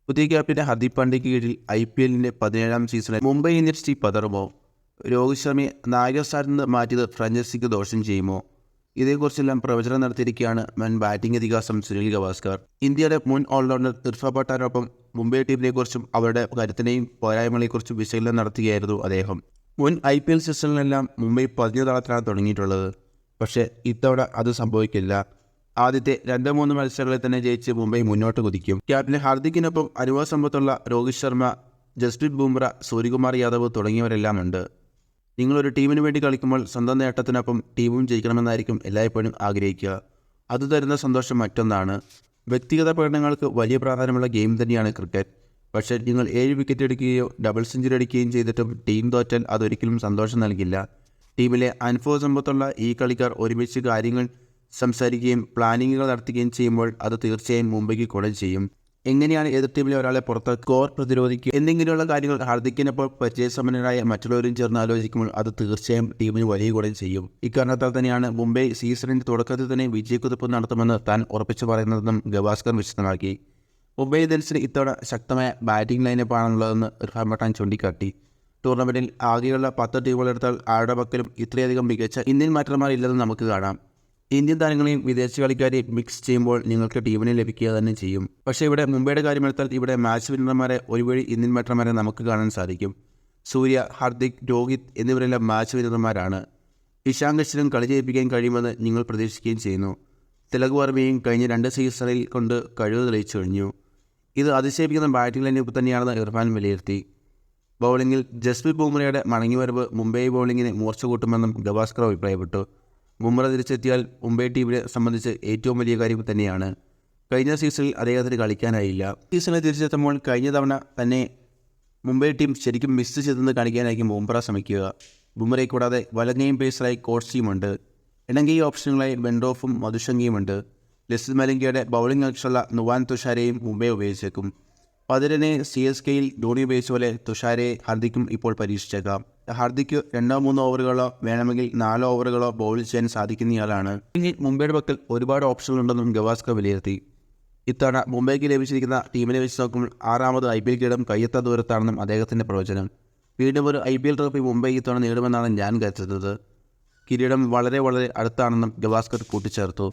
പുതിയ ക്യാപ്റ്റൻ ഹർദിക് പാണ്ഡ്യയ്ക്ക് കീഴിൽ IPL-ന്റെ 17ാം സീസണിൽ മുംബൈ ഇന്ത്യൻസ് ടീം പതറുമോ? രോഹിത് ശർമ്മയെ നായക സ്ഥാനത്ത് നിന്ന് മാറ്റിയത് ഫ്രാഞ്ചൈസിക്ക് ദോഷം ചെയ്യുമോ? ഇതേക്കുറിച്ചെല്ലാം പ്രവചനം നടത്തിയിരിക്കുകയാണ് മുൻ ബാറ്റിംഗ് ഇതിഹാസം സുനിൽ ഗവാസ്കർ. ഇന്ത്യയുടെ മുൻ ഓൾറൗണ്ടർ ഇർഫാൻ പത്താനൊപ്പം മുംബൈ ടീമിനെക്കുറിച്ചും അവരുടെ കരുത്തിനെയും പോരായ്മകളെക്കുറിച്ചും വിശകലനം നടത്തുകയായിരുന്നു അദ്ദേഹം. മുൻ IPL സീസണിലെല്ലാം മുംബൈ 10 തളത്തിലാണ് തുടങ്ങിയിട്ടുള്ളത്. പക്ഷേ ഇത്തവണ അത് സംഭവിക്കില്ല. ആദ്യത്തെ 2-3 മത്സരങ്ങളിൽ തന്നെ ജയിച്ച് മുംബൈ മുന്നോട്ട് കുതിക്കും. ക്യാപ്റ്റൻ ഹാർദിക്കിനൊപ്പം അനുഭവ സമ്പത്തുള്ള രോഹിത് ശർമ്മ, ജസ്പ്രീത് ബുംറ, സൂര്യകുമാർ യാദവ് തുടങ്ങിയവരെല്ലാം ഉണ്ട്. നിങ്ങളൊരു ടീമിന് വേണ്ടി കളിക്കുമ്പോൾ സ്വന്തം നേട്ടത്തിനൊപ്പം ടീമും ജയിക്കണമെന്നായിരിക്കും എല്ലായ്പ്പോഴും ആഗ്രഹിക്കുക. അത് തരുന്ന സന്തോഷം മറ്റൊന്നാണ്. വ്യക്തിഗത പ്രകടനങ്ങൾക്ക് വലിയ പ്രാധാന്യമുള്ള ഗെയിം തന്നെയാണ് ക്രിക്കറ്റ്. പക്ഷേ നിങ്ങൾ 7 വിക്കറ്റ് എടുക്കുകയോ ഡബിൾ സെഞ്ചുറി അടിക്കുകയും ചെയ്തിട്ടും ടീം തോറ്റാൽ അതൊരിക്കലും സന്തോഷം നൽകില്ല. ടീമിലെ അനുഭവ സമ്പത്തുള്ള ഈ കളിക്കാർ ഒരുമിച്ച് കാര്യങ്ങൾ സംസാരിക്കുകയും പ്ലാനിങ്ങുകൾ നടത്തുകയും ചെയ്യുമ്പോൾ അത് തീർച്ചയായും മുംബൈക്ക് ഗുണം ചെയ്യും. എങ്ങനെയാണ് എതിർ ടീമിലെ ഒരാളെ പുറത്ത് സ്കോർ പ്രതിരോധിക്കുക എന്നിങ്ങനെയുള്ള കാര്യങ്ങൾ ഹാർദിക്കിനൊപ്പം പരിചയസമ്പന്നരായ മറ്റുള്ളവരും ചേർന്ന് ആലോചിക്കുമ്പോൾ അത് തീർച്ചയായും ടീമിന് വലിയ ഗുണം ചെയ്യും. ഇക്കാരണത്താൽ തന്നെയാണ് മുംബൈ സീസണിൻ്റെ തുടക്കത്തിൽ തന്നെ വിജയക്കുതിപ്പ് നടത്തുമെന്ന് താൻ ഉറപ്പിച്ചു പറയുന്നതെന്നും ഗവാസ്കർ വിശദമാക്കി. മുംബൈ ഇന്ത്യൻസിന് ഇത്തവണ ശക്തമായ ബാറ്റിംഗ് ലൈനപ്പാണുള്ളതെന്ന് ഇർഫാൻ പത്താൻ ചൂണ്ടിക്കാട്ടി. ടൂർണമെൻറ്റിൽ ആകെയുള്ള 10 ടീമുകളെടുത്താൽ ആരുടെ പക്കലും ഇത്രയധികം മികച്ച ഇന്ത്യൻ ബാറ്റർമാർ ഇല്ലെന്ന് നമുക്ക് കാണാം. ഇന്ത്യൻ താരങ്ങളെയും വിദേശ കളിക്കാരെയും മിക്സ് ചെയ്യുമ്പോൾ നിങ്ങൾക്ക് ടീമിനെ ലഭിക്കുക തന്നെ ചെയ്യും. പക്ഷേ ഇവിടെ മുംബൈയുടെ കാര്യമെടുത്താൽ ഇവിടെ മാച്ച് വിന്നർമാരെ ഒരു വഴി ഇന്ത്യൻ ബാറ്റർമാരെ നമുക്ക് കാണാൻ സാധിക്കും. സൂര്യ, ഹർദിക്, രോഹിത് എന്നിവരെല്ലാം മാച്ച് വിന്നർമാരാണ്. ഇഷാൻ കിഷനും കളി ജയിപ്പിക്കാൻ കഴിയുമെന്ന് നിങ്ങൾ പ്രതീക്ഷിക്കുകയും ചെയ്യുന്നു. തിലക് വർമ്മയും കഴിഞ്ഞ 2 സീസണിൽ കൊണ്ട് കഴിവ് തെളിയിച്ചു കഴിഞ്ഞു. ഇത് അതിശയിപ്പിക്കുന്ന ബാറ്റിംഗ് ലൈനപ്പ് തന്നെയാണെന്ന് ഇർഫാൻ വിലയിരുത്തി. ബൗളിങ്ങിൽ ജസ്പ്രീത് ബുംറയുടെ മടങ്ങിവരവ് മുംബൈ ബൗളിങ്ങിനെ മൂർച്ച കൂട്ടുമെന്നും ഗവാസ്കർ അഭിപ്രായപ്പെട്ടു. ബുംറ തിരിച്ചെത്തിയാൽ മുംബൈ ടീമിനെ സംബന്ധിച്ച് ഏറ്റവും വലിയ കാര്യം തന്നെയാണ്. കഴിഞ്ഞ സീസണിൽ അദ്ദേഹത്തിന് കളിക്കാനായില്ല. സീസണിൽ തിരിച്ചെത്തുമ്പോൾ കഴിഞ്ഞ തവണ തന്നെ മുംബൈ ടീം ശരിക്കും മിസ് ചെയ്തെന്ന് കാണിക്കാനായിരിക്കും ബുംറ ശ്രമിക്കുക. ബുംറയെ കൂടാതെ വലങ്ങയും പേസറായി കോട്സിയുമുണ്ട്. ഇടങ്കൈ ഓപ്ഷനുകളായി ബെൻഡോഫും മധുശങ്കിയുമുണ്ട്. ലസിത് മലിംഗയുടെ ബൗളിംഗ് ആക്ഷനുള്ള നുവാൻ തുഷാരയും മുംബൈ ഉപയോഗിച്ചേക്കും. പതിരനെ CSKയിൽ ധോണി ഉപയോഗിച്ച പോലെ തുഷാരയെ ഹാർദിക്കും ഇപ്പോൾ പരീക്ഷിച്ചേക്കാം. ഹാർദിക്ക് 2-3 ഓവറുകളോ വേണമെങ്കിൽ 4 ഓവറുകളോ ബൗൾ ചെയ്യാൻ സാധിക്കുന്നയാളാണ്. ഇനി മുംബൈയുടെ പക്കൽ ഒരുപാട് ഓപ്ഷനുകളുണ്ടെന്നും ഗവാസ്കർ വിലയിരുത്തി. ഇത്തവണ മുംബൈക്ക് ലഭിച്ചിരിക്കുന്ന ടീമിനെ വെച്ച് നോക്കുമ്പോൾ 6ാമത് IPL കിരീടം കയ്യെത്താ ദൂരത്താണെന്നും അദ്ദേഹത്തിൻ്റെ പ്രവചനം. വീണ്ടും ഒരു IPL ട്രോഫി മുംബൈ ഇത്തവണ നേടുമെന്നാണ് ഞാൻ കരുതുന്നത്. കിരീടം വളരെ അടുത്താണെന്നും ഗവാസ്കർ കൂട്ടിച്ചേർത്തു.